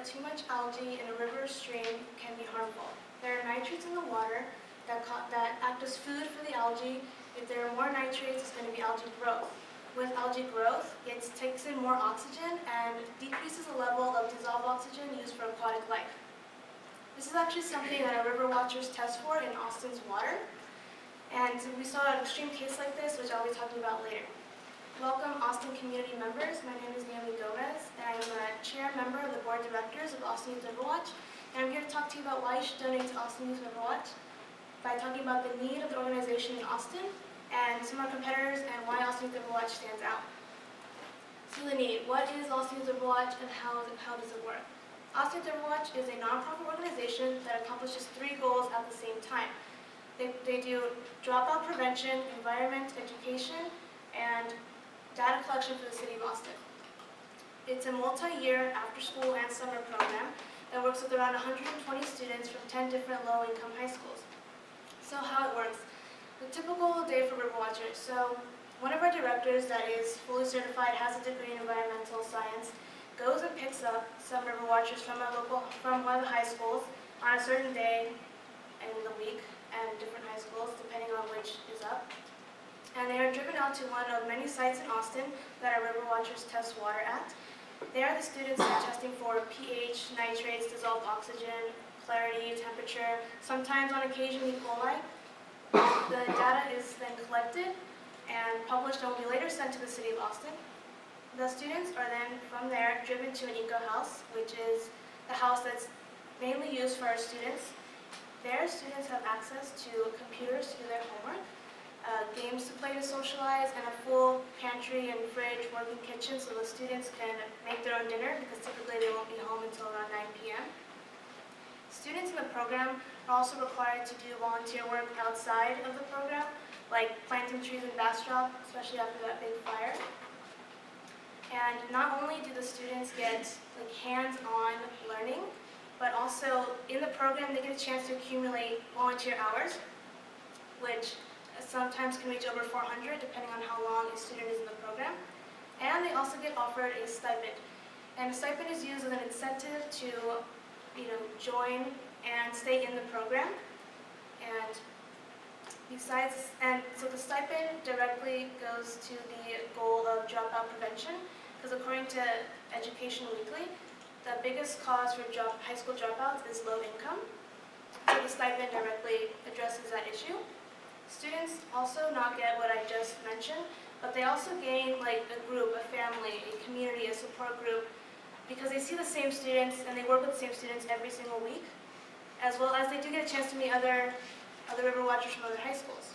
that too much algae in a river or stream can be harmful. There are nitrates in the water that act as food for the algae. If there are more nitrates, it's going to be algae growth. With algae growth, it takes in more oxygen and decreases the level of dissolved oxygen used for aquatic life. This is actually something that our river watchers test for in Austin's water. And we saw an extreme case like this, which I'll be talking about later. Welcome, Austin community members. My name is Nahomi, and I'm a chair member of the board of directors of Austin Youth Riverwatch. And I'm here to talk to you about why you should donate to Austin Youth Riverwatch by talking about the need of the organization in Austin and some of our competitors and why Austin Youth Riverwatch stands out. So the need. What is Austin Youth Riverwatch and how does it work? Austin Youth Riverwatch is a nonprofit organization that accomplishes 3 goals at the same time. They do dropout prevention, environment education, and data collection for the city of Austin. It's a multi-year after-school and summer program that works with around 120 students from 10 different low-income high schools. So how it works. The typical day for river watchers. So one of our directors that is fully certified, has a degree in environmental science, goes and picks up some river watchers from one of the high schools on a certain day in the week, and different high schools depending on which is up. And they are driven out to one of many sites in Austin that our river watchers test water at. There the students are testing for pH, nitrates, dissolved oxygen, clarity, temperature, sometimes on occasion E. coli. The data is then collected and published and will be later sent to the city of Austin. The students are then from there driven to an eco house, which is the house that's mainly used for our students. There students have access to computers to do their homework, games to play to socialize, and a full pantry and fridge working kitchen so the students can make their own dinner because typically they won't be home until around 9 p.m. Students in the program are also required to do volunteer work outside of the program, like planting trees in Bastrop, especially after that big fire. And not only do the students get hands-on learning, but also in the program they get a chance to accumulate volunteer hours, which sometimes can reach over 400 depending on how long a student is in the program. And they also get offered a stipend. And a stipend is used as an incentive to join and stay in the program. And so the stipend directly goes to the goal of dropout prevention, because according to Education Weekly, the biggest cause for high school dropouts is low income. So the stipend directly addresses that issue. Students also not get what I just mentioned, but they also gain a group, a family, a community, a support group, because they see the same students and they work with the same students every single week, as well as they do get a chance to meet other river watchers from other high schools.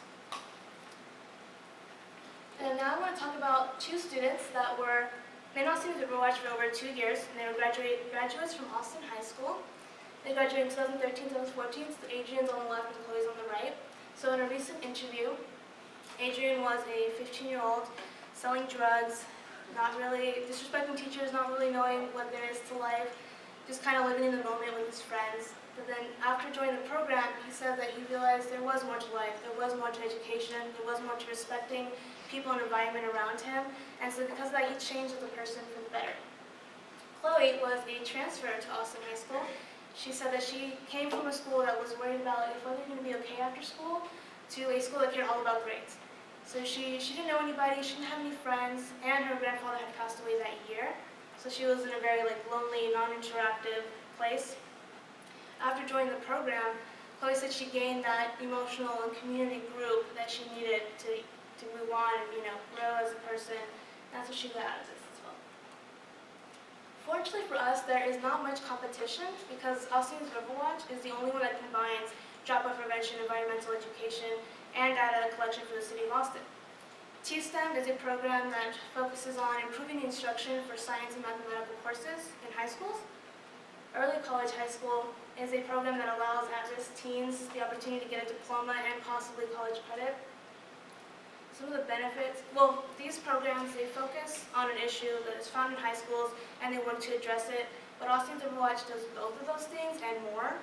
And now I want to talk about 2 students that were in Austin River Watch for over 2 years, and they were graduates from Austin High School. They graduated in 2013, 2014, so Adrian's on the left and Chloe's on the right. So in a recent interview, Adrian was a 15-year-old selling drugs, not really disrespecting teachers, not really knowing what there is to life, just kind of living in the moment with his friends. But then after joining the program, he said that he realized there was more to life, there was more to education, there was more to respecting people and environment around him, and so because of that, he changed as a person for the better. Chloe was a transfer to Austin High School. She said that she came from a school that was worried about whether you're going to be okay after school to a school that cared all about grades. So she didn't know anybody, she didn't have any friends, and her grandfather had passed away that year. So she was in a very lonely, non-interactive place. After joining the program, Chloe said she gained that emotional and community group that she needed to move on and grow as a person. That's what she got out of this as well. Fortunately for us, there is not much competition because Austin Youth Riverwatch is the only one that combines dropout prevention, environmental education, and data collection for the city of Austin. T-STEM is a program that focuses on improving the instruction for science and mathematical courses in high schools. Early College High School is a program that allows at-risk teens the opportunity to get a diploma and possibly college credit. Some of the benefits, these programs, they focus on an issue that is found in high schools and they work to address it, but Austin Youth Riverwatch does both of those things and more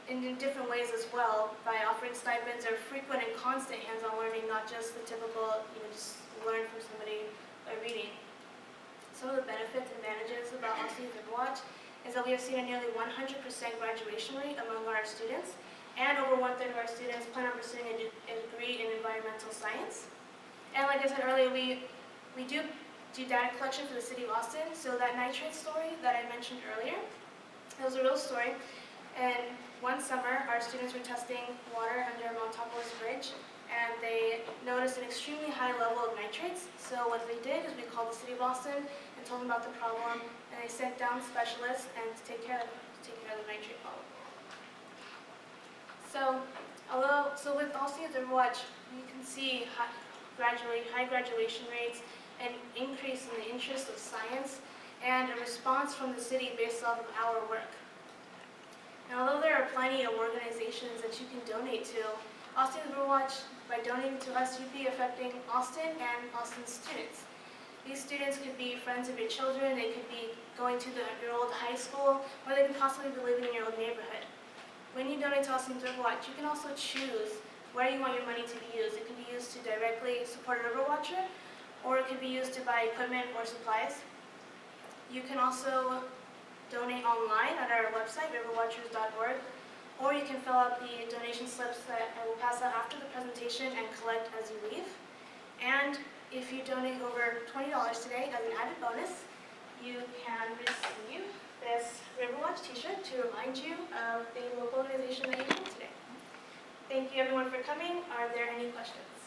in different ways as well, by offering stipends or frequent and constant hands-on learning, not just the typical, just learn from somebody by reading. Some of the benefits and advantages about Austin Youth Riverwatch is that we have seen a nearly 100% graduation rate among our students, and over 1/3 of our students plan on pursuing a degree in environmental science. And like I said earlier, we do data collection for the city of Austin, so that nitrate story that I mentioned earlier, it was a real story. And one summer, our students were testing water under Montopolis Bridge, and they noticed an extremely high level of nitrates. So what they did is we called the city of Austin and told them about the problem, and they sent down specialists and to take care of the nitrate problem. So with Austin Youth Overwatch, you can see high graduation rates, an increase in the interest of science, and a response from the city based off of our work. Now, although there are plenty of organizations that you can donate to, Austin Youth Overwatch, by donating to us, you'd be affecting Austin and Austin's students. These students could be friends of your children, they could be going to your old high school, or they could possibly be living in your old neighborhood. When you donate to Austin Youth Overwatch, you can also choose where you want your money to be used. It can be used to directly support an Overwatcher, or it could be used to buy equipment or supplies. You can also donate online at our website, riverwatchers.org, or you can fill out the donation slips that I will pass out after the presentation and collect as you leave. And if you donate over $20 today as an added bonus, you can receive this Riverwatch t-shirt to remind you of the local organization that you helped today. Thank you everyone for coming. Are there any questions?